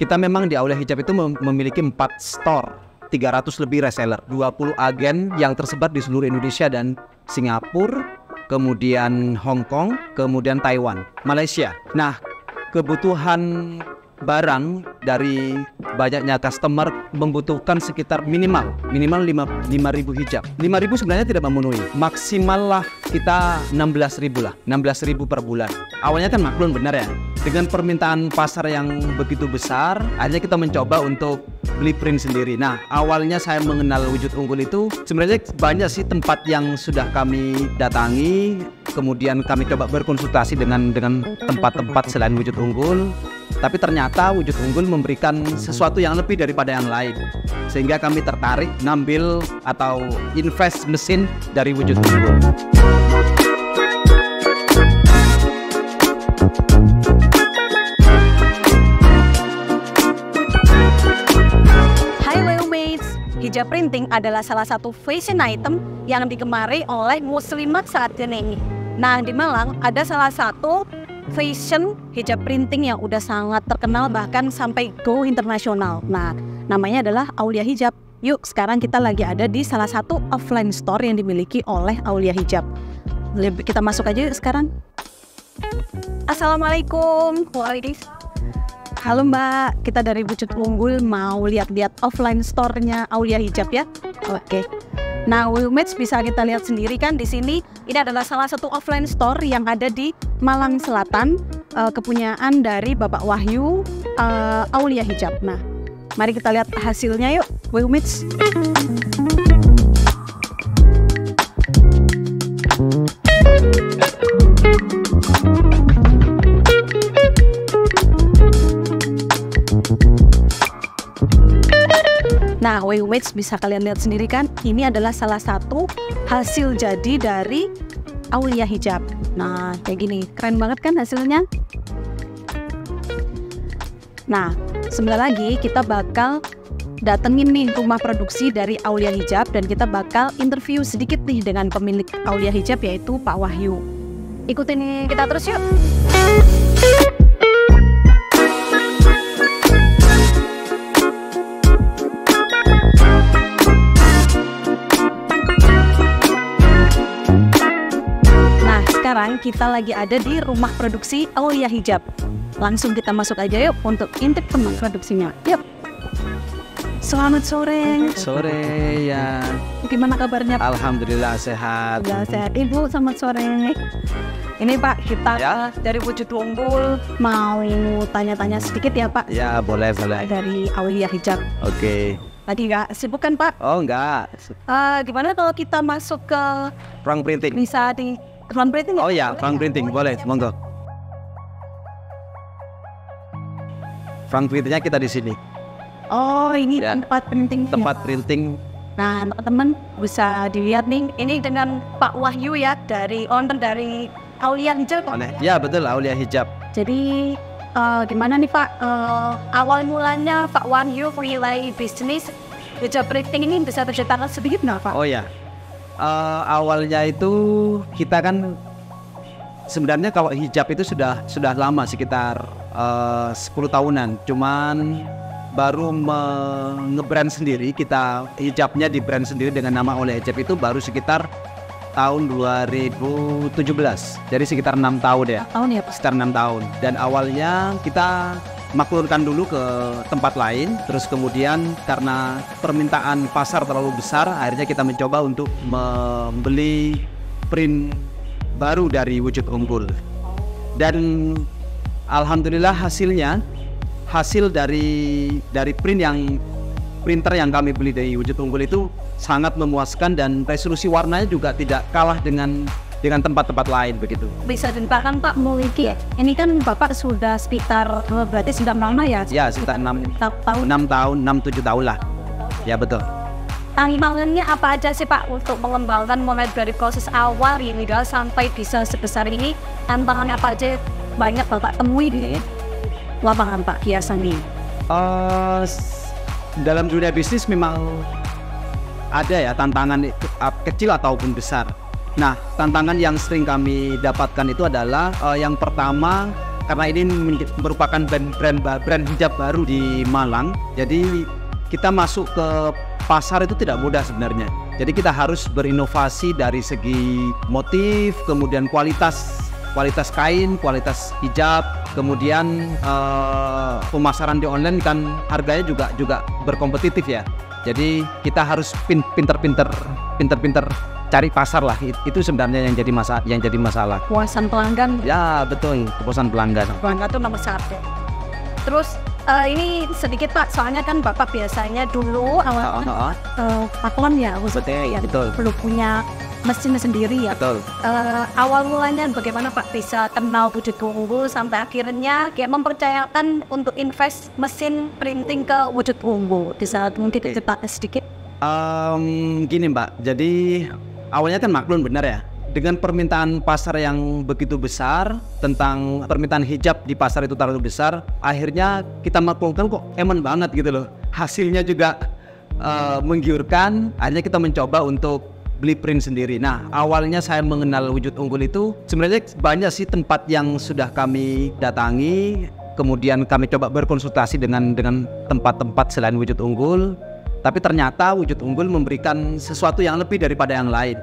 Kita memang di Aulia Hijab itu memiliki 4 store, 300 lebih reseller, 20 agen yang tersebar di seluruh Indonesia dan Singapura, kemudian Hong Kong, kemudian Taiwan, Malaysia. Nah, kebutuhan barang dari banyaknya customer membutuhkan sekitar minimal 5.000 hijab. 5.000 sebenarnya tidak memenuhi, maksimal lah kita 16.000 lah, 16.000 per bulan. Awalnya kan maklum benar ya, dengan permintaan pasar yang begitu besar, akhirnya kita mencoba untuk beli print sendiri. Nah, awalnya saya mengenal Wujud Unggul itu sebenarnya banyak sih tempat yang sudah kami datangi, kemudian kami coba berkonsultasi dengan tempat-tempat selain Wujud Unggul. Tapi ternyata Wujud Unggul memberikan sesuatu yang lebih daripada yang lain, sehingga kami tertarik ngambil atau invest mesin dari Wujud Unggul. Hai Wellmates, hijab printing adalah salah satu fashion item yang digemari oleh muslimat saat ini. Nah, di Malang ada salah satu fashion hijab printing yang udah sangat terkenal, bahkan sampai go internasional. Nah, namanya adalah Aulia Hijab. Yuk, sekarang kita lagi ada di salah satu offline store yang dimiliki oleh Aulia Hijab. Kita masuk aja yuk sekarang. Assalamualaikum. Waalaikumsalam. Halo Mbak, kita dari Wujud Unggul mau lihat-lihat offline store-nya Aulia Hijab ya. Oke. Nah, Wellmates bisa kita lihat sendiri kan di sini. Ini adalah salah satu offline store yang ada di Malang Selatan, kepunyaan dari Bapak Wahyu Aulia Hijab. Nah, mari kita lihat hasilnya yuk, Wellmates. Nah, Wellmates bisa kalian lihat sendiri kan, ini adalah salah satu hasil jadi dari Aulia Hijab. Nah, kayak gini, keren banget kan hasilnya? Nah, sebentar lagi kita bakal datengin nih rumah produksi dari Aulia Hijab dan kita bakal interview sedikit nih dengan pemilik Aulia Hijab, yaitu Pak Wahyu. Ikutin kita terus yuk! Sekarang kita lagi ada di rumah produksi Aulia Hijab. Langsung kita masuk aja yuk untuk intip rumah produksinya. Yuk. Selamat sore. Sore ya. Gimana kabarnya? Alhamdulillah sehat. Alhamdulillah sehat. Ibu, selamat sore. Ini Pak, kita ya, dari Wujud Unggul mau tanya-tanya sedikit ya Pak. Ya, boleh. Dari Aulia Hijab. Oke. Tadi nggak sibuk kan Pak? Oh enggak. Gimana kalau kita masuk ke Ruang printing? Bisa di ruang printing ya? Oh ya, ruang printing boleh, monggo. Ruang printingnya kita di sini. Oh, ini ya, tempat printing. Tempat printing. Nah, teman-teman bisa dilihat nih, ini dengan Pak Wahyu ya, dari owner dari Aulia Hijab. Ya betul, Aulia Hijab. Jadi gimana nih Pak, awal mulanya Pak Wahyu mulai bisnis hijab printing ini, bisa ceritakan sedikit nggak Pak? Oh ya, awalnya itu kita kan sebenarnya kalau hijab itu sudah lama, sekitar 10 tahunan, cuman baru nge-brand sendiri, kita hijabnya di brand sendiri dengan nama Aulia Hijab itu baru sekitar tahun 2017, jadi sekitar 6 tahun ya. Tahun ya Pak? Sekitar 6 tahun. Dan awalnya kita maklurkan dulu ke tempat lain, terus kemudian karena permintaan pasar terlalu besar, akhirnya kita mencoba untuk membeli print baru dari Wujud Unggul. Dan alhamdulillah hasil dari printer yang kami beli dari Wujud Unggul itu sangat memuaskan, dan resolusi warnanya juga tidak kalah dengan tempat-tempat lain begitu. Bisa ceritakan Pak memiliki, ini kan Bapak sudah sekitar, berarti sudah lama ya? Ya, sekitar 6 tahun, 6-7 tahun lah. Ya betul. Tantangannya apa aja sih Pak untuk mengembangkan mulai dari proses awal ini sampai bisa sebesar ini? Tantangannya apa aja banyak Bapak temui di lapangan Pak hiasan ini? Dalam dunia bisnis memang ada ya tantangan kecil ataupun besar. Nah, tantangan yang sering kami dapatkan itu adalah yang pertama, karena ini merupakan brand hijab baru di Malang. Jadi kita masuk ke pasar itu tidak mudah sebenarnya. Jadi kita harus berinovasi dari segi motif, kemudian kualitas kain, kualitas hijab, kemudian pemasaran di online kan harganya juga berkompetitif ya. Jadi kita harus pinter-pinter cari pasar lah. Itu sebenarnya yang jadi masalah. Kepuasan pelanggan. Ya betul, kepuasan pelanggan. Pelanggan itu nomor 1. Terus ini sedikit Pak, soalnya kan Bapak biasanya dulu awalnya paklon ya, Betul. Belum punya mesin sendiri ya. Betul. Awal mulanya bagaimana Pak bisa kenal Wujud Unggul sampai akhirnya kayak mempercayakan untuk invest mesin printing ke Wujud Unggul? Bisa mungkin cerita sedikit? Gini Mbak, jadi awalnya kan maklum benar ya. Dengan permintaan pasar yang begitu besar, tentang permintaan hijab di pasar itu terlalu besar, akhirnya kita maklumkan kok eman banget gitu loh. Hasilnya juga menggiurkan, akhirnya kita mencoba untuk beli print sendiri. Nah, awalnya saya mengenal Wujud Unggul itu sebenarnya banyak sih tempat yang sudah kami datangi, kemudian kami coba berkonsultasi dengan tempat-tempat selain Wujud Unggul, tapi ternyata Wujud Unggul memberikan sesuatu yang lebih daripada yang lain.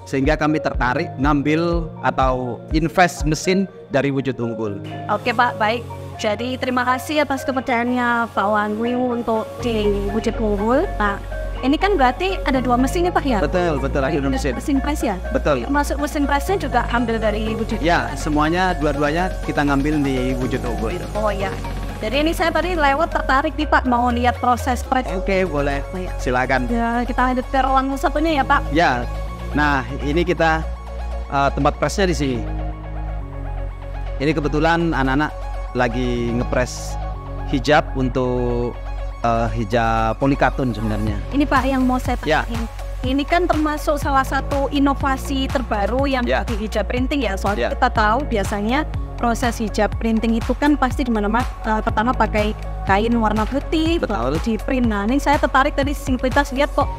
Sehingga kami tertarik ngambil atau invest mesin dari Wujud Unggul. Oke Pak, baik. Jadi terima kasih atas kepercayaannya Pak Wanwi untuk di Wujud Unggul. Nah, ini kan berarti ada 2 mesin ya Pak ya? Betul, ada mesin. Mesin press ya? Betul. Masuk mesin pressnya juga ambil dari Wujud? Ya, semuanya dua-duanya kita ngambil di Wujud Unggul. Oh ya. Jadi ini saya tadi lewat tertarik nih Pak, mau lihat proses press. Oke, boleh. Oh, ya. Silakan. Ya, kita lanjut ke ruang satunya ya Pak. Ya. Nah, ini kita tempat pressnya di sini. Ini kebetulan anak-anak lagi ngepres hijab untuk hijab polikatun sebenarnya. Ini Pak yang mau saya tanyain. Ini kan termasuk salah satu inovasi terbaru yang di hijab printing ya. Soalnya kita tahu biasanya proses hijab printing itu kan pasti di mana-mana pertama pakai kain warna putih, baru di print. Nah, ini saya tertarik tadi singkritas lihat kok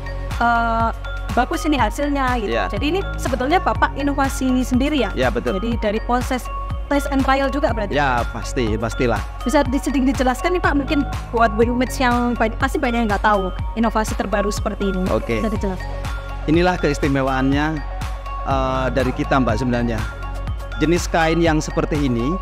bagus ini hasilnya gitu. Jadi ini sebetulnya Bapak inovasi sendiri ya? Ya betul. Jadi dari proses test and trial juga berarti? Ya pastilah. Bisa sedikit dijelaskan nih Pak, mungkin buat WOMADS yang pasti banyak yang nggak tahu inovasi terbaru seperti ini. Oke. Bisa dijelaskan? Inilah keistimewaannya dari kita Mbak sebenarnya. Jenis kain yang seperti ini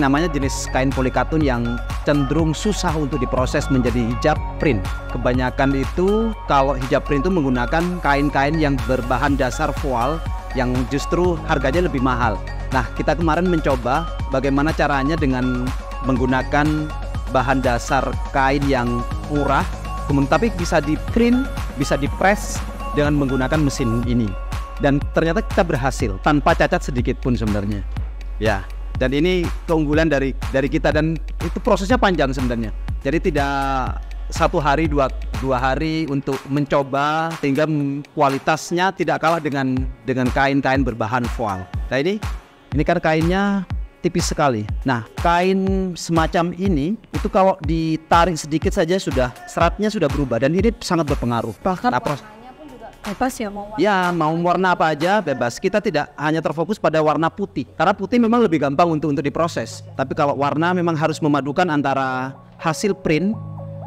namanya jenis kain polikatun yang cenderung susah untuk diproses menjadi hijab print. Kebanyakan itu kalau hijab print itu menggunakan kain-kain yang berbahan dasar voile yang justru harganya lebih mahal. Nah, kita kemarin mencoba bagaimana caranya dengan menggunakan bahan dasar kain yang murah, kemudian tapi bisa di print, bisa di press dengan menggunakan mesin ini. Dan ternyata kita berhasil tanpa cacat sedikit pun sebenarnya. Ya, dan ini keunggulan dari kita, dan itu prosesnya panjang sebenarnya. Jadi tidak 1 hari 2 hari untuk mencoba, sehingga kualitasnya tidak kalah dengan kain-kain berbahan voile. Nah, ini kan kainnya tipis sekali. Nah, kain semacam ini itu kalau ditarik sedikit saja seratnya sudah berubah, dan ini sangat berpengaruh. Bahkan bebas ya mau warna. Ya, mau warna apa aja bebas. Kita tidak hanya terfokus pada warna putih, karena putih memang lebih gampang untuk diproses. Tapi kalau warna memang harus memadukan antara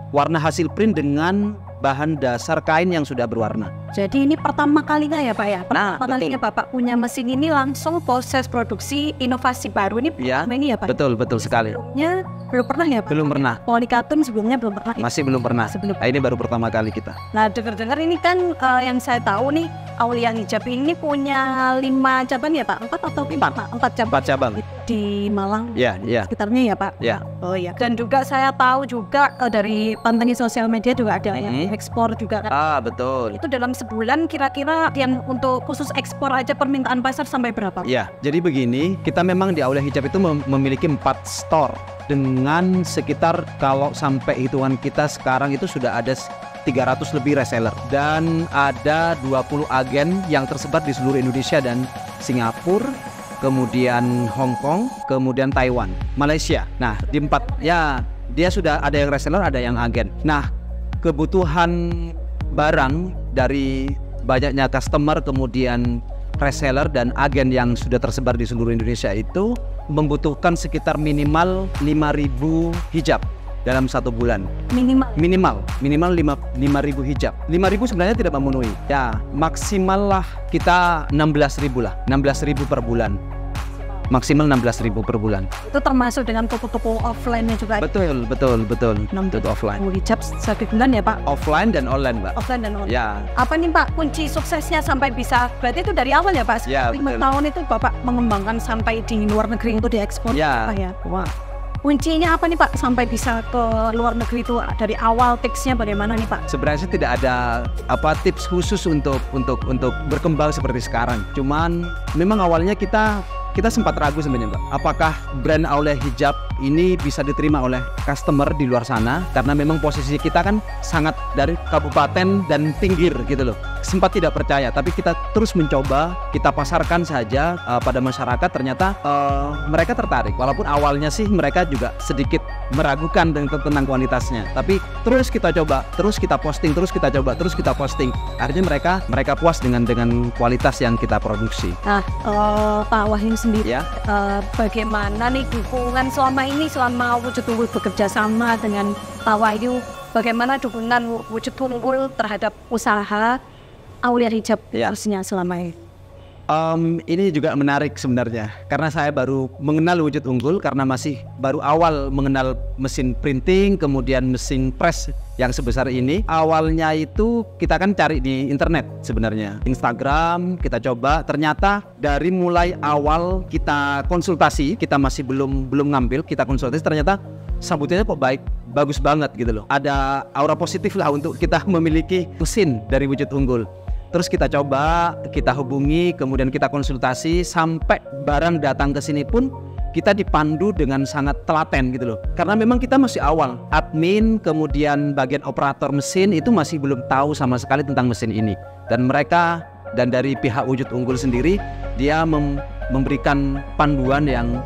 warna hasil print dengan bahan dasar kain yang sudah berwarna. Jadi ini pertama kalinya ya Pak ya? Pertama kalinya betul. Bapak punya mesin ini langsung proses produksi inovasi baru ini ini ya Pak? Betul sekali. Sebelumnya belum pernah ya Pak? Belum pernah. Polikatun sebelumnya belum pernah ya? Masih belum pernah. Nah, ini baru pertama kali kita. Nah, dengar-dengar ini kan yang saya tahu nih, Aulia Hijab ini punya 5 cabang ya Pak? 4 atau 5? 4 cabang. 4 cabang. Di Malang. Ya. Sekitarnya ya Pak? Ya. Oh iya. Dan juga saya tahu juga dari pantengin sosial media juga ada yang ekspor juga kan? Betul. Itu dalam sebulan kira-kira yang untuk khusus ekspor aja permintaan pasar sampai berapa? Ya, jadi begini, kita memang di Aulia Hijab itu memiliki 4 store dengan sekitar, kalau sampai hitungan kita sekarang itu sudah ada 300 lebih reseller, dan ada 20 agen yang tersebar di seluruh Indonesia dan Singapura, kemudian Hong Kong, kemudian Taiwan, Malaysia. Nah, di 4 ya dia sudah ada yang reseller, ada yang agen. Nah, kebutuhan barang dari banyaknya customer, kemudian reseller dan agen yang sudah tersebar di seluruh Indonesia itu membutuhkan sekitar minimal 5.000 hijab dalam 1 bulan. Minimal 5.000 hijab. 5.000 sebenarnya tidak memenuhi. Ya, maksimal lah kita 16.000 lah. 16.000 per bulan. Maksimal 16.000 per bulan. Itu termasuk dengan toko-toko offline-nya juga. Betul. Itu offline. Hijab 1 bulan ya Pak? Offline dan online, Mbak. Offline dan online. Ya. Apa nih Pak kunci suksesnya sampai bisa? Berarti itu dari awal ya Pak? Ya, 5 tahun itu Bapak mengembangkan sampai di luar negeri itu diekspor. Ya. Apa ya? Wah. Kuncinya apa nih Pak sampai bisa ke luar negeri itu dari awal tipsnya bagaimana nih Pak? Sebenarnya tidak ada tips khusus untuk berkembang seperti sekarang. Cuman memang awalnya kita sempat ragu sebenarnya Mbak. Apakah brand Aulia Hijab ini bisa diterima oleh customer di luar sana? Karena memang posisi kita kan sangat dari kabupaten dan pinggir gitu loh. Sempat tidak percaya, tapi kita terus mencoba, kita pasarkan saja pada masyarakat. Ternyata mereka tertarik. Walaupun awalnya sih mereka juga sedikit meragukan tentang kualitasnya. Tapi terus kita coba, terus kita posting, terus kita coba, terus kita posting. Akhirnya mereka puas dengan kualitas yang kita produksi. Nah, Pak Wahyu sendiri, ya. Bagaimana nih dukungan selama Wujud Unggul bekerja sama dengan Pak Wahyu? Bagaimana dukungan Wujud Unggul terhadap usaha Aulia Hijab khususnya selama ini? Ini juga menarik sebenarnya, karena saya baru mengenal Wujud Unggul karena masih baru awal mengenal mesin printing, kemudian mesin press yang sebesar ini. Awalnya itu kita kan cari di internet sebenarnya, Instagram kita coba. Ternyata dari mulai awal kita konsultasi, kita masih belum ngambil, kita konsultasi, ternyata sambutannya kok bagus banget gitu loh. Ada aura positif lah untuk kita memiliki mesin dari Wujud Unggul. Terus kita coba, kita hubungi, kemudian kita konsultasi, sampai barang datang ke sini pun kita dipandu dengan sangat telaten gitu loh. Karena memang kita masih awal, admin, kemudian bagian operator mesin itu masih belum tahu sama sekali tentang mesin ini. Dan mereka, dan dari pihak Wujud Unggul sendiri, dia memberikan panduan yang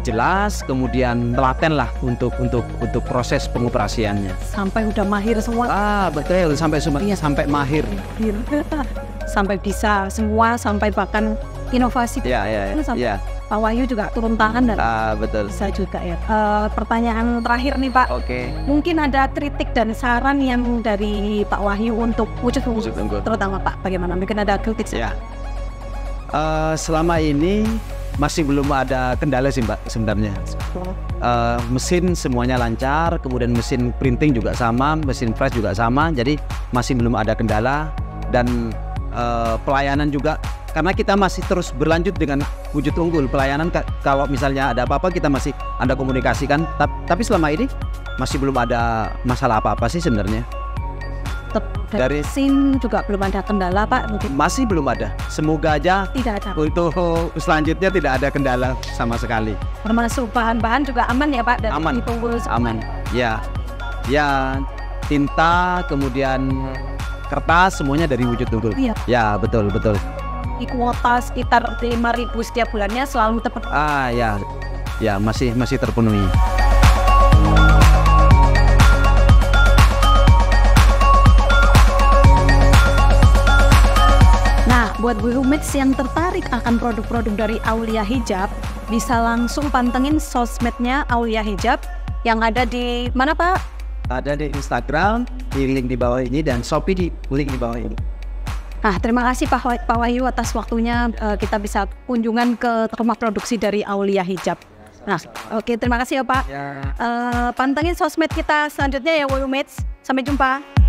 jelas, kemudian telaten lah untuk proses pengoperasiannya. Sampai udah mahir semua. Betul, sampai mahir. Sampai bisa semua, sampai bahkan inovasi. Iya. Pak Wahyu juga turun tangan dan betul. bisa juga ya. Pertanyaan terakhir nih Pak. Oke. Mungkin ada kritik dan saran yang dari Pak Wahyu untuk Wujud Unggul, terutama Pak. Bagaimana? Mungkin ada kritik. Ya. Selama ini masih belum ada kendala sih Mbak sebenarnya. Mesin semuanya lancar, kemudian mesin printing juga sama, mesin press juga sama, jadi masih belum ada kendala. Dan pelayanan juga, karena kita masih terus berlanjut dengan Wujud Unggul. Pelayanan kalau misalnya ada apa-apa kita masih ada komunikasikan, tapi selama ini masih belum ada masalah apa-apa sih sebenarnya. Dari SIM juga belum ada kendala Pak? Mungkin masih belum ada. Semoga aja tidak ada. Untuk selanjutnya tidak ada kendala sama sekali. Termasuk bahan-bahan juga aman ya Pak? Aman. Aman. Ya, tinta, kemudian kertas, semuanya dari Wujud Unggul. Iya. Ya, betul. Di kuota sekitar 5.000 setiap bulannya selalu terpenuhi. Ya, masih terpenuhi. Buat Womates yang tertarik akan produk-produk dari Aulia Hijab, bisa langsung pantengin sosmednya Aulia Hijab yang ada di mana Pak? Ada di Instagram, di link di bawah ini, dan Shopee di link di bawah ini. Nah, terima kasih Pak Wahyu atas waktunya. Kita bisa kunjungan ke rumah produksi dari Aulia Hijab. Nah, oke, terima kasih ya Pak. Pantengin sosmed kita selanjutnya ya Womates. Sampai jumpa.